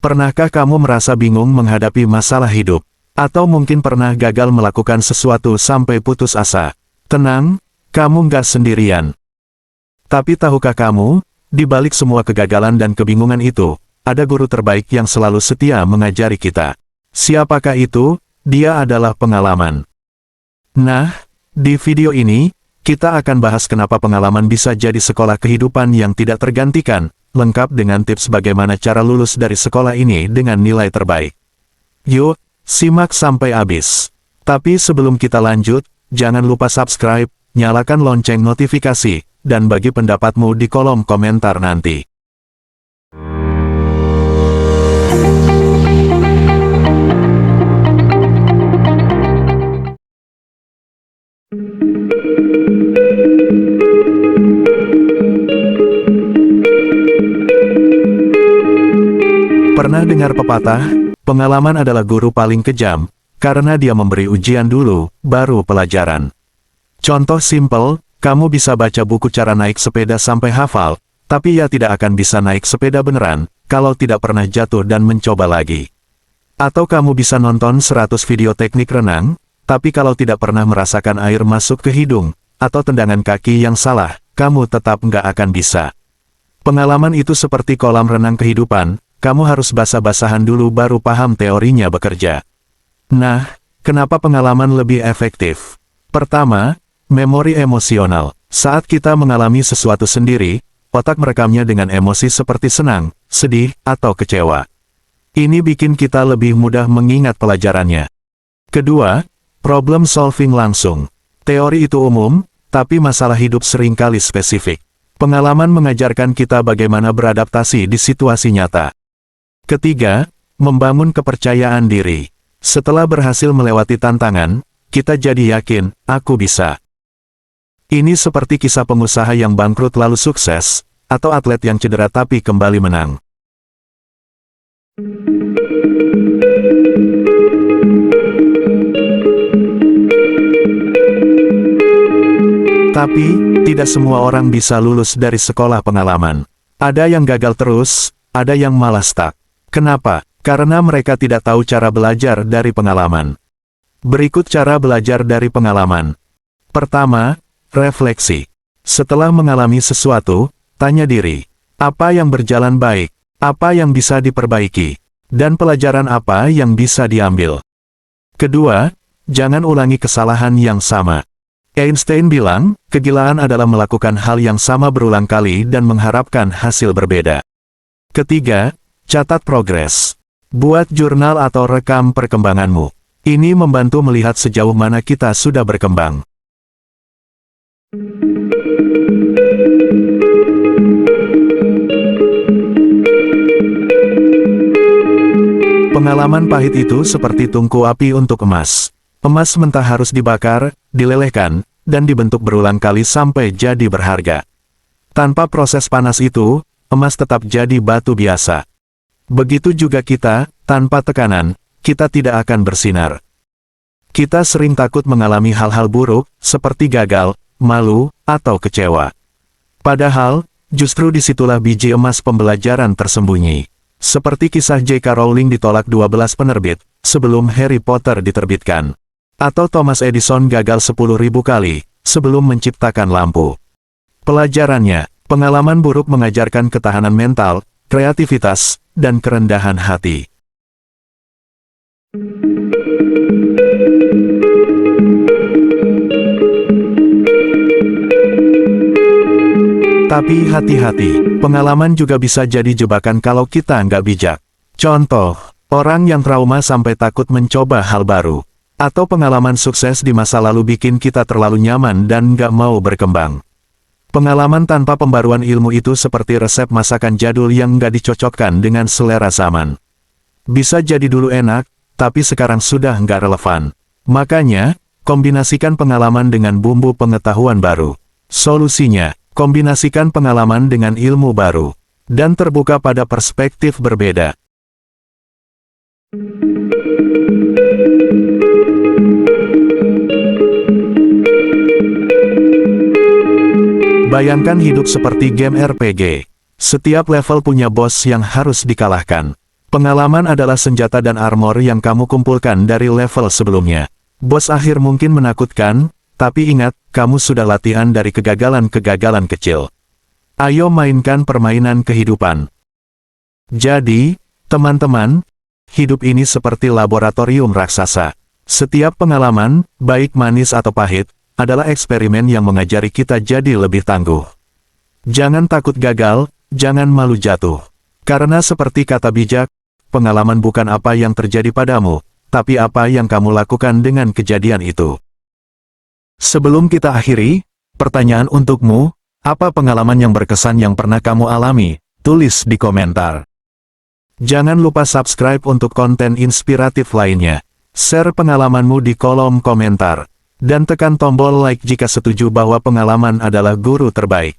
Pernahkah kamu merasa bingung menghadapi masalah hidup? Atau mungkin pernah gagal melakukan sesuatu sampai putus asa? Tenang, kamu nggak sendirian. Tapi tahukah kamu, di balik semua kegagalan dan kebingungan itu, ada guru terbaik yang selalu setia mengajari kita. Siapakah itu? Dia adalah pengalaman. Nah, di video ini, kita akan bahas kenapa pengalaman bisa jadi sekolah kehidupan yang tidak tergantikan, lengkap dengan tips bagaimana cara lulus dari sekolah ini dengan nilai terbaik. Yuk, simak sampai habis. Tapi sebelum kita lanjut, jangan lupa subscribe, nyalakan lonceng notifikasi, dan bagi pendapatmu di kolom komentar nanti. Pernah dengar pepatah, pengalaman adalah guru paling kejam, karena dia memberi ujian dulu, baru pelajaran. Contoh simpel, kamu bisa baca buku cara naik sepeda sampai hafal, tapi ia tidak akan bisa naik sepeda beneran, kalau tidak pernah jatuh dan mencoba lagi. Atau kamu bisa nonton 100 video teknik renang, tapi kalau tidak pernah merasakan air masuk ke hidung, atau tendangan kaki yang salah, kamu tetap nggak akan bisa. Pengalaman itu seperti kolam renang kehidupan, kamu harus basah-basahan dulu baru paham teorinya bekerja. Nah, kenapa pengalaman lebih efektif? Pertama, memori emosional. Saat kita mengalami sesuatu sendiri, otak merekamnya dengan emosi seperti senang, sedih, atau kecewa. Ini bikin kita lebih mudah mengingat pelajarannya. Kedua, problem solving langsung. Teori itu umum, tapi masalah hidup seringkali spesifik. Pengalaman mengajarkan kita bagaimana beradaptasi di situasi nyata. Ketiga, membangun kepercayaan diri. Setelah berhasil melewati tantangan, kita jadi yakin, aku bisa. Ini seperti kisah pengusaha yang bangkrut lalu sukses, atau atlet yang cedera tapi kembali menang. Tapi, tidak semua orang bisa lulus dari sekolah pengalaman. Ada yang gagal terus, ada yang malah stuck. Kenapa? Karena mereka tidak tahu cara belajar dari pengalaman. Berikut cara belajar dari pengalaman. Pertama, refleksi. Setelah mengalami sesuatu, tanya diri, apa yang berjalan baik, apa yang bisa diperbaiki, dan pelajaran apa yang bisa diambil. Kedua, jangan ulangi kesalahan yang sama. Einstein bilang, kegilaan adalah melakukan hal yang sama berulang kali dan mengharapkan hasil berbeda. Ketiga, catat progres. Buat jurnal atau rekam perkembanganmu. Ini membantu melihat sejauh mana kita sudah berkembang. Pengalaman pahit itu seperti tungku api untuk emas. Emas mentah harus dibakar, dilelehkan, dan dibentuk berulang kali sampai jadi berharga. Tanpa proses panas itu, emas tetap jadi batu biasa. Begitu juga kita, tanpa tekanan, kita tidak akan bersinar. Kita sering takut mengalami hal-hal buruk, seperti gagal, malu, atau kecewa. Padahal, justru disitulah biji emas pembelajaran tersembunyi. Seperti kisah J.K. Rowling ditolak 12 penerbit, sebelum Harry Potter diterbitkan. Atau Thomas Edison gagal 10.000 kali, sebelum menciptakan lampu. Pelajarannya, pengalaman buruk mengajarkan ketahanan mental, kreativitas, dan kerendahan hati. Tapi hati-hati, pengalaman juga bisa jadi jebakan kalau kita nggak bijak. Contoh, orang yang trauma sampai takut mencoba hal baru. Atau pengalaman sukses di masa lalu bikin kita terlalu nyaman dan nggak mau berkembang. Pengalaman tanpa pembaruan ilmu itu seperti resep masakan jadul yang nggak dicocokkan dengan selera zaman. Bisa jadi dulu enak, tapi sekarang sudah nggak relevan. Makanya, kombinasikan pengalaman dengan bumbu pengetahuan baru. Solusinya, kombinasikan pengalaman dengan ilmu baru. Dan terbuka pada perspektif berbeda. Bayangkan hidup seperti game RPG. Setiap level punya bos yang harus dikalahkan. Pengalaman adalah senjata dan armor yang kamu kumpulkan dari level sebelumnya. Bos akhir mungkin menakutkan, tapi ingat, kamu sudah latihan dari kegagalan-kegagalan kecil. Ayo mainkan permainan kehidupan. Jadi, teman-teman, hidup ini seperti laboratorium raksasa. Setiap pengalaman, baik manis atau pahit, adalah eksperimen yang mengajari kita jadi lebih tangguh. Jangan takut gagal, jangan malu jatuh. Karena seperti kata bijak, pengalaman bukan apa yang terjadi padamu, tapi apa yang kamu lakukan dengan kejadian itu. Sebelum kita akhiri, pertanyaan untukmu, apa pengalaman yang berkesan yang pernah kamu alami? Tulis di komentar. Jangan lupa subscribe untuk konten inspiratif lainnya. Share pengalamanmu di kolom komentar. Dan tekan tombol like jika setuju bahwa pengalaman adalah guru terbaik.